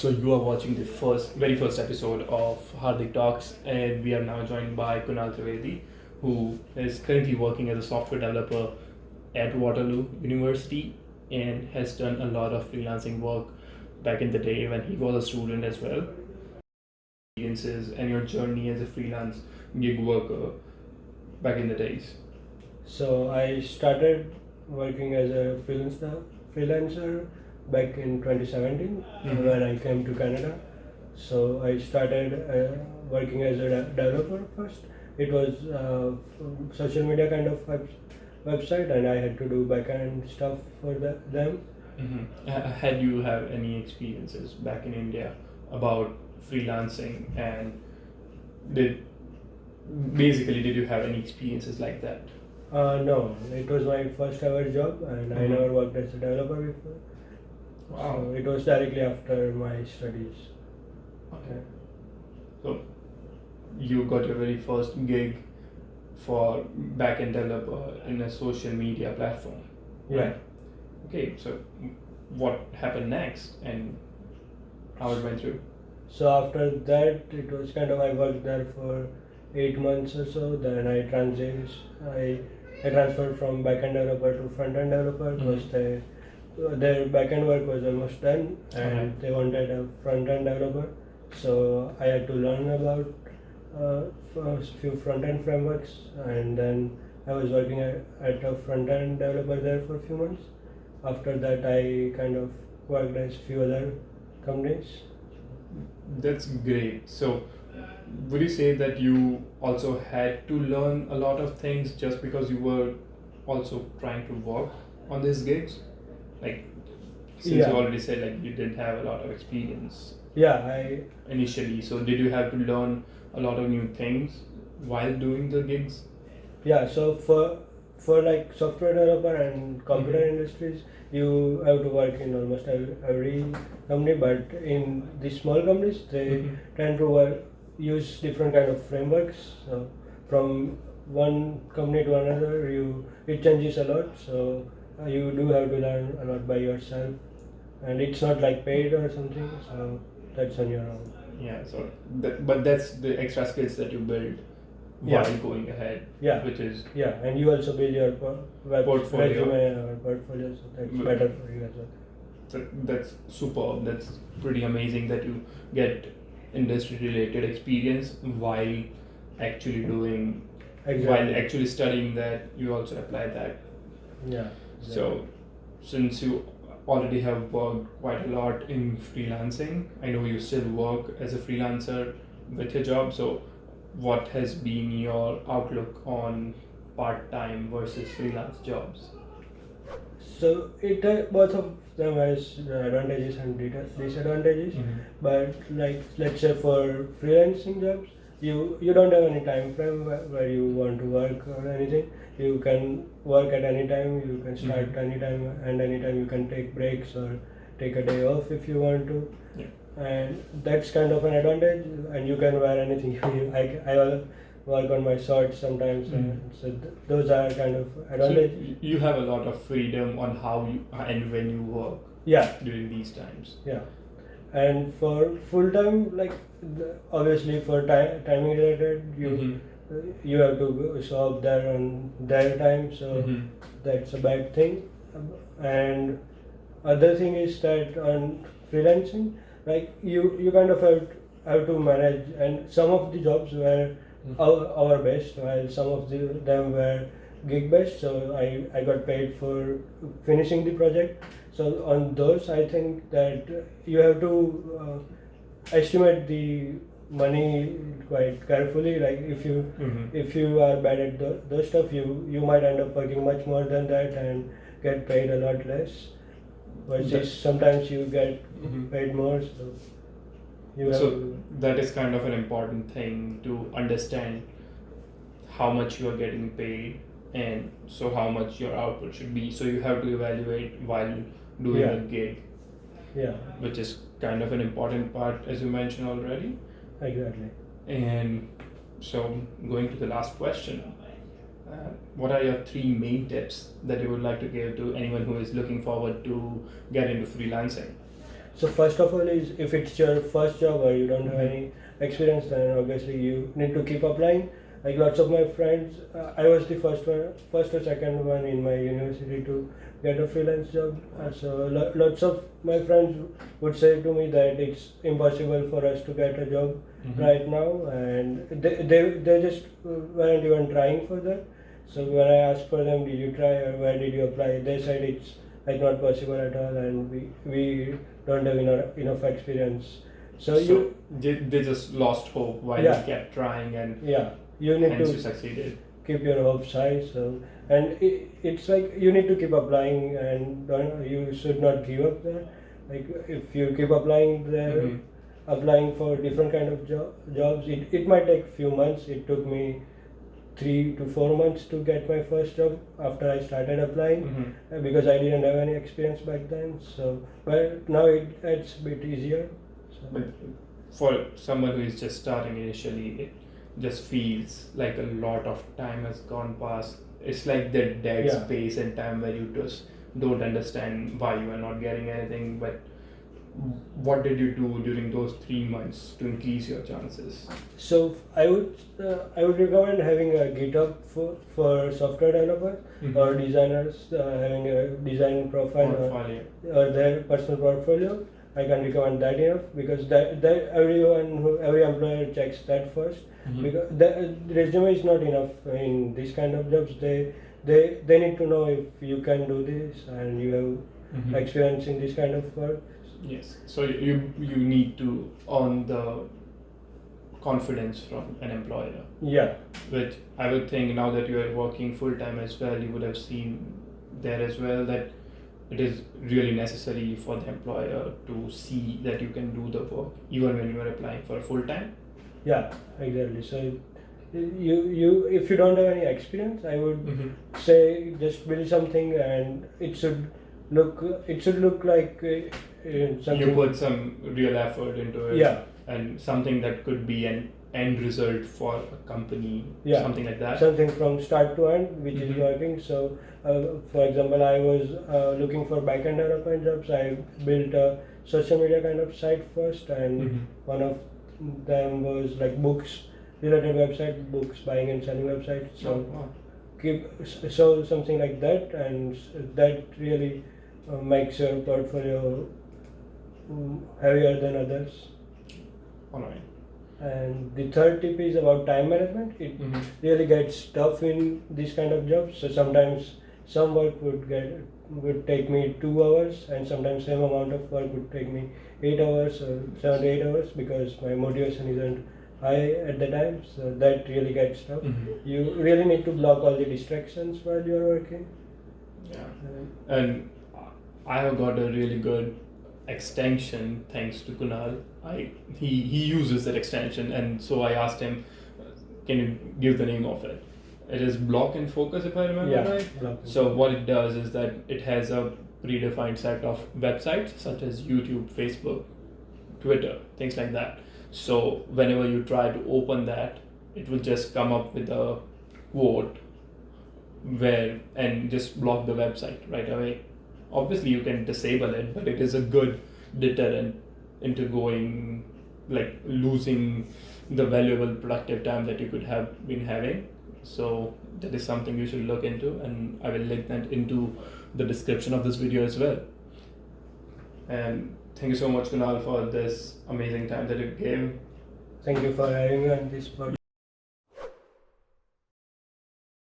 So you are watching the very first episode of HARDIK Talks, and we are now joined by Kunal Trivedi, who is currently working as a software developer at Waterloo University and has done a lot of freelancing work back in the day when he was a student as well. Experiences and your journey as a freelance gig worker back in the days. So I started working as a freelancer back in 2017 when I came to Canada. So I started working as a developer first. It was social media kind of website, and I had to do backend stuff for them. Had you have any experiences back in India about freelancing, and did did you have any experiences like that? No, it was my first ever job, and I never worked as a developer before. Wow. So it was directly after my studies. Okay. So you got your very first gig for backend developer in a social media platform. Yeah. Right. Okay. So what happened next and how it went through? So after that, it was kind of I worked there for 8 months or so. Then I transferred from backend developer to front end developer because their backend work was almost done and they wanted a front end developer. So I had to learn about a few front end frameworks, and then I was working at a front end developer there for a few months. After that, I kind of worked as few other companies. That's great. So, would you say that you also had to learn a lot of things just because you were also trying to work on these gigs? Like, since you already said like you didn't have a lot of experience initially, so did you have to learn a lot of new things while doing the gigs? Yeah, so for like software developer and computer industries, you have to work in almost every company, but in the small companies, they tend to use different kind of frameworks. So from one company to another, it changes a lot. So you do have to learn a lot by yourself, and it's not like paid or something. So that's on your own. Yeah. So, but that's the extra skills that you build while going ahead. Yeah. Which is And you also build your portfolio. resume or portfolio, so that's better for you as well. That's superb. That's pretty amazing that you get industry related experience while actually doing while actually studying that. You also apply that. Yeah. So since you already have worked quite a lot in freelancing, I know you still work as a freelancer with your job. So what has been your outlook on part-time versus freelance jobs? So it both of them has advantages and disadvantages. But like let's say for freelancing jobs, you don't have any time frame where you want to work or anything. You can work at any time. You can start anytime, and anytime you can take breaks or take a day off if you want to. Yeah. And that's kind of an advantage. And you can wear anything. I work on my shorts sometimes, so those are kind of advantages. So you have a lot of freedom on how you and when you work. Yeah. During these times. Yeah. And for full time, like obviously for timing related, you have to show up there on their time, so that's a bad thing. And other thing is that on freelancing, like you kind of have to manage, and some of the jobs were our best, while some of them were gig based. So I got paid for finishing the project. So on those, I think that you have to estimate the money quite carefully. Like if you are bad at those stuff, you might end up working much more than that and get paid a lot less. Versus sometimes you get paid more. So that is kind of an important thing to understand how much you are getting paid, and so how much your output should be. So you have to evaluate while doing a gig. Yeah. Which is kind of an important part, as you mentioned already. Exactly. And so going to the last question, what are your 3 main tips that you would like to give to anyone who is looking forward to get into freelancing? So first of all is if it's your first job or you don't have any experience, then obviously you need to keep applying. Like lots of my friends, I was the first or second one in my university to get a freelance job. So lots of my friends would say to me that it's impossible for us to get a job right now, and they just weren't even trying for that. So when I asked for them, did you try or where did you apply? They said it's like not possible at all, and we don't have enough experience. So you they just lost hope while Yeah. you kept trying, and yeah you need hence to you succeeded. keep your hopes high. So and it's like you need to keep applying, and you should not give up there. Like if you keep applying there, applying for different kind of jobs, it might take few months. It took me 3 to 4 months to get my first job after I started applying, because I didn't have any experience back then. So but now it's a bit easier. So, But for someone who is just starting initially, it just feels like a lot of time has gone past. It's like the dead Yeah. space in time where you just don't understand why you are not getting anything. But what did you do during those 3 months to increase your chances? So I would recommend having a GitHub for software developers or designers, having a design profile Portfolio. or their personal portfolio. I can recommend that enough, because that every employer checks that first, because the resume is not enough in this kind of jobs. They need to know if you can do this and you have experience in this kind of work. Yes. So you need to earn the confidence from an employer, Yeah, which I would think now that you are working full time as well, you would have seen there as well that it is really necessary for the employer to see that you can do the work even when you are applying for full time. yeah, exactly. So you if you don't have any experience, I would say just build something, and it should look like something. You put some real effort into it, Yeah. and something that could be an end result for a company, Yeah. something like that. Something from start to end which is working. So for example, I was looking for backend development jobs. I built a social media kind of site first, and one of them was like books related website, books buying and selling website. So so something like that, and that really makes your portfolio heavier than others. Alright. And the third tip is about time management. It really gets tough in these kind of jobs. So sometimes some work would take me 2 hours, and sometimes same amount of work would take me 8 hours or 7 to 8 hours, because my motivation isn't high at the time. So that really gets tough. You really need to block all the distractions while you're working. Yeah. And I have got a really good extension thanks to Kunal. He uses that extension, and so I asked him, can you give the name of it? It is Block and Focus, if I remember right. So what it does is that it has a predefined set of websites such as YouTube, Facebook, Twitter, things like that. So whenever you try to open that, it will just come up with a quote and just block the website right away. Obviously you can disable it, but it is a good deterrent into going, like, losing the valuable productive time that you could have been having. So that is something you should look into, and I will link that into the description of this video as well. And thank you so much, Kunal, for this amazing time that you gave. Thank you for having me on this podcast.